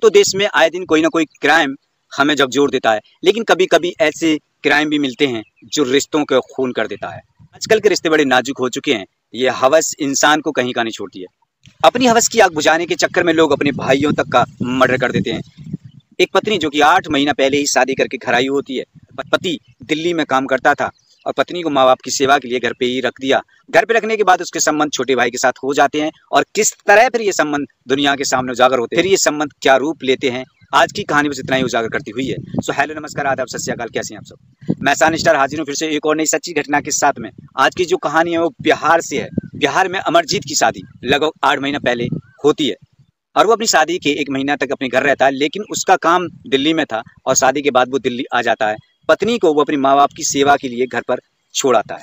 तो देश में आए दिन कोई ना कोई क्राइम हमें झकझोर देता है, लेकिन कभी कभी ऐसे क्राइम भी मिलते हैं जो रिश्तों को खून कर देता है। आजकल के रिश्ते बड़े नाजुक हो चुके हैं। ये हवस इंसान को कहीं का नहीं छोड़ती है। अपनी हवस की आग बुझाने के चक्कर में लोग अपने भाइयों तक का मर्डर कर देते हैं। एक पत्नी जो कि 8 महीना पहले ही शादी करके घर आई होती है, पति दिल्ली में काम करता था और पत्नी को माँ बाप की सेवा के लिए घर पे ही रख दिया। घर पे रखने के बाद उसके संबंध छोटे भाई के साथ हो जाते हैं और किस तरह फिर ये संबंध दुनिया के सामने उजागर होते हैं, फिर ये संबंध क्या रूप लेते हैं, आज की कहानी बस इतना ही उजागर करती हुई है। सो हेलो नमस्कार आदाब सत श्री अकाल, कैसे हैं आप सब। मैं सान स्टार हाजिर हूँ फिर से एक और नई सच्ची घटना के साथ में। आज की जो कहानी है वो बिहार से है। बिहार में अमरजीत की शादी लगभग 8 महीना पहले होती है और वो अपनी शादी के 1 महीना तक अपने घर रहता है, लेकिन उसका काम दिल्ली में था और शादी के बाद वो दिल्ली आ जाता है। पत्नी को वो अपने माँ बाप की सेवा के लिए घर पर छोड़ आता है।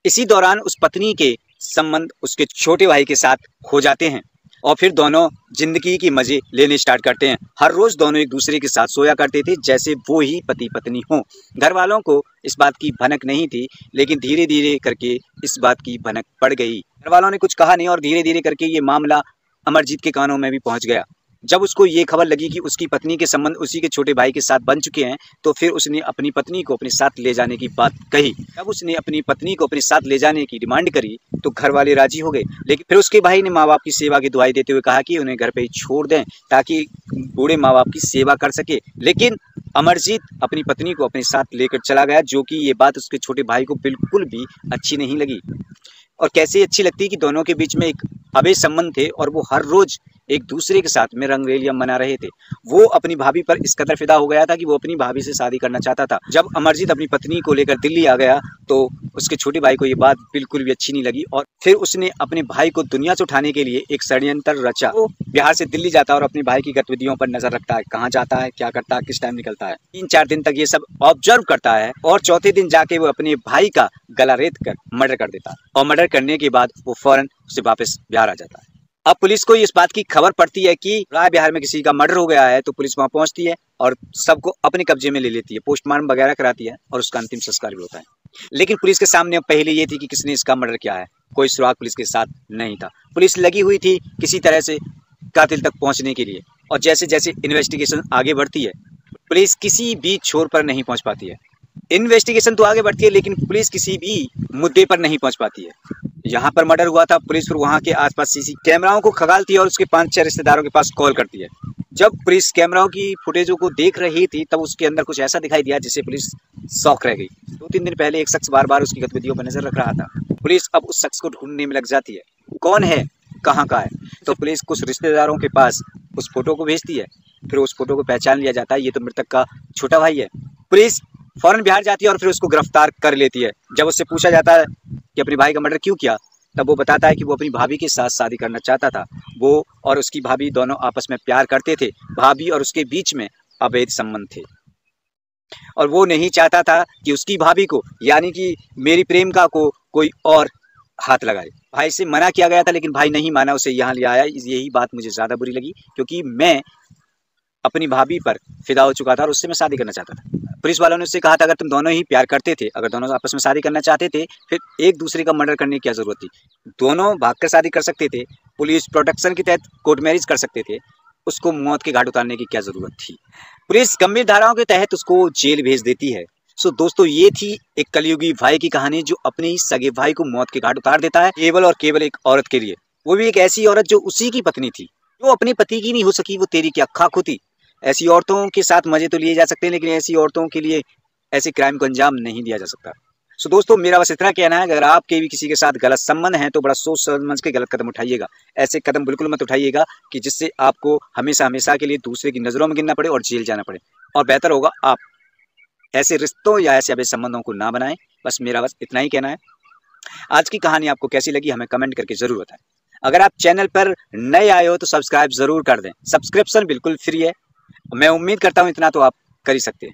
इसी दौरान उस पत्नी के संबंध उसके छोटे भाई के साथ हो जाते हैं और फिर दोनों जिंदगी की मजे लेने स्टार्ट करते हैं। हर रोज दोनों एक दूसरे के साथ सोया करते थे जैसे वो ही पति पत्नी हों। घर वालों को इस बात की भनक नहीं थी, लेकिन धीरे धीरे करके इस बात की भनक पड़ गई। घर वालों ने कुछ कहा नहीं और धीरे धीरे करके ये मामला अमरजीत के कानों में भी पहुंच गया। जब उसको ये खबर लगी कि उसकी पत्नी के संबंध उसी के छोटे भाई के साथ बन चुके हैं, तो फिर उसने अपनी पत्नी को अपने साथ ले जाने की बात कही। जब उसने अपनी पत्नी को अपने साथ ले जाने की डिमांड करी तो घर वाले राजी हो गए, लेकिन फिर उसके भाई ने माँ बाप की सेवा की दुहाई देते हुए कहा कि उन्हें घर पे ही छोड़ दें ताकि बूढ़े माँ बाप की सेवा कर सके। लेकिन अमरजीत अपनी पत्नी को अपने साथ लेकर चला गया, जो कि ये बात उसके छोटे भाई को बिल्कुल भी अच्छी नहीं लगी। और कैसे अच्छी लगती कि दोनों के बीच में एक अवैध संबंध थे और वो हर रोज एक दूसरे के साथ में रंगरेलियां मना रहे थे। वो अपनी भाभी पर इस कदर फिदा हो गया था कि वो अपनी भाभी से शादी करना चाहता था। जब अमरजीत अपनी पत्नी को लेकर दिल्ली आ गया तो उसके छोटे भाई को ये बात बिल्कुल भी अच्छी नहीं लगी और फिर उसने अपने भाई को दुनिया से उठाने के लिए एक षड्यंत्र रचा। वो बिहार से दिल्ली जाता है और अपने भाई की गतिविधियों पर नजर रखता है, कहाँ जाता है, क्या करता है, किस टाइम निकलता है। 3-4 दिन तक ये सब ऑब्जर्व करता है और चौथे दिन जाके वो अपने भाई का गला रेत कर मर्डर कर देता है और मर्डर करने के बाद वो फौरन उससे वापस बिहार आ जाता है। अब पुलिस को इस बात की खबर पड़ती है कि राय बिहार में किसी का मर्डर हो गया है, तो पुलिस वहां पहुंचती है और सबको अपने कब्जे में ले लेती है, पोस्टमार्टम वगैरह कराती है और उसका अंतिम संस्कार भी होता है। लेकिन पुलिस के सामने पहले ये थी कि किसने इसका मर्डर किया है, कोई सुराग पुलिस के साथ नहीं था। पुलिस लगी हुई थी किसी तरह से कातिल तक पहुंचने के लिए और जैसे जैसे इन्वेस्टिगेशन आगे बढ़ती है पुलिस किसी भी छोर पर नहीं पहुंच पाती है। इन्वेस्टिगेशन तो आगे बढ़ती है लेकिन पुलिस किसी भी मुद्दे पर नहीं पहुंच पाती है। यहाँ पर मर्डर हुआ था, पुलिस फिर वहाँ के आसपास सीसी कैमराओं को खगालती है और उसके 5-6 रिश्तेदारों के पास कॉल करती है। जब पुलिस कैमराओं की फुटेजों को देख रही थी तब उसके अंदर कुछ ऐसा दिखाई दिया जिससे पुलिस शॉक रह गई। 2-3 दिन पहले एक शख्स बार बार उसकी गतिविधियों पर नजर रख रहा था। पुलिस अब उस शख्स को ढूंढने में लग जाती है, कौन है, कहाँ का है। तो पुलिस कुछ रिश्तेदारों के पास उस फोटो को भेजती है, फिर उस फोटो को पहचान लिया जाता है, ये तो मृतक का छोटा भाई है। पुलिस फौरन बिहार जाती है और फिर उसको गिरफ्तार कर लेती है। जब उससे पूछा जाता है कि अपने भाई का मर्डर क्यों किया, तब वो बताता है कि वो अपनी भाभी के साथ शादी करना चाहता था। वो और उसकी भाभी दोनों आपस में प्यार करते थे, भाभी और उसके बीच में अवैध संबंध थे और वो नहीं चाहता था कि उसकी भाभी को यानी कि मेरी प्रेमिका को कोई और हाथ लगाए। भाई से मना किया गया था लेकिन भाई नहीं माना, उसे यहाँ ले आया। यही बात मुझे ज़्यादा बुरी लगी क्योंकि मैं अपनी भाभी पर फिदा हो चुका था और उससे मैं शादी करना चाहता था। पुलिस वालों ने उससे कहा था अगर तुम दोनों ही प्यार करते थे, अगर दोनों आपस में शादी करना चाहते थे, फिर एक दूसरे का मर्डर करने की क्या जरूरत थी। दोनों भागकर शादी कर सकते थे, पुलिस प्रोटेक्शन के तहत कोर्ट मैरिज कर सकते थे, उसको मौत के घाट उतारने की क्या जरूरत थी। पुलिस गंभीर धाराओं के तहत उसको जेल भेज देती है। सो दोस्तों, ये थी एक कलयुगी भाई की कहानी जो अपने ही सगे भाई को मौत के घाट उतार देता है केवल और केवल एक औरत के लिए। वो भी एक ऐसी औरत जो उसी की पत्नी थी, जो अपने पति की नहीं हो सकी, वो तेरी क्या खाक होती। ऐसी औरतों के साथ मजे तो लिए जा सकते हैं लेकिन ऐसी औरतों के लिए ऐसे क्राइम को अंजाम नहीं दिया जा सकता। सो दोस्तों, मेरा बस इतना कहना है, अगर आपके भी किसी के साथ गलत संबंध है तो बड़ा सोच समझ के गलत कदम उठाइएगा। ऐसे कदम बिल्कुल मत उठाइएगा कि जिससे आपको हमेशा हमेशा के लिए दूसरे की नज़रों में गिरना पड़े और जेल जाना पड़े। और बेहतर होगा आप ऐसे रिश्तों या ऐसे अवैध संबंधों को ना बनाएं। मेरा इतना ही कहना है। आज की कहानी आपको कैसी लगी हमें कमेंट करके जरूर बताएं। अगर आप चैनल पर नए आए हो तो सब्सक्राइब जरूर कर दें। सब्सक्रिप्शन बिल्कुल फ्री है। मैं उम्मीद करता हूँ इतना तो आप कर ही सकते हैं।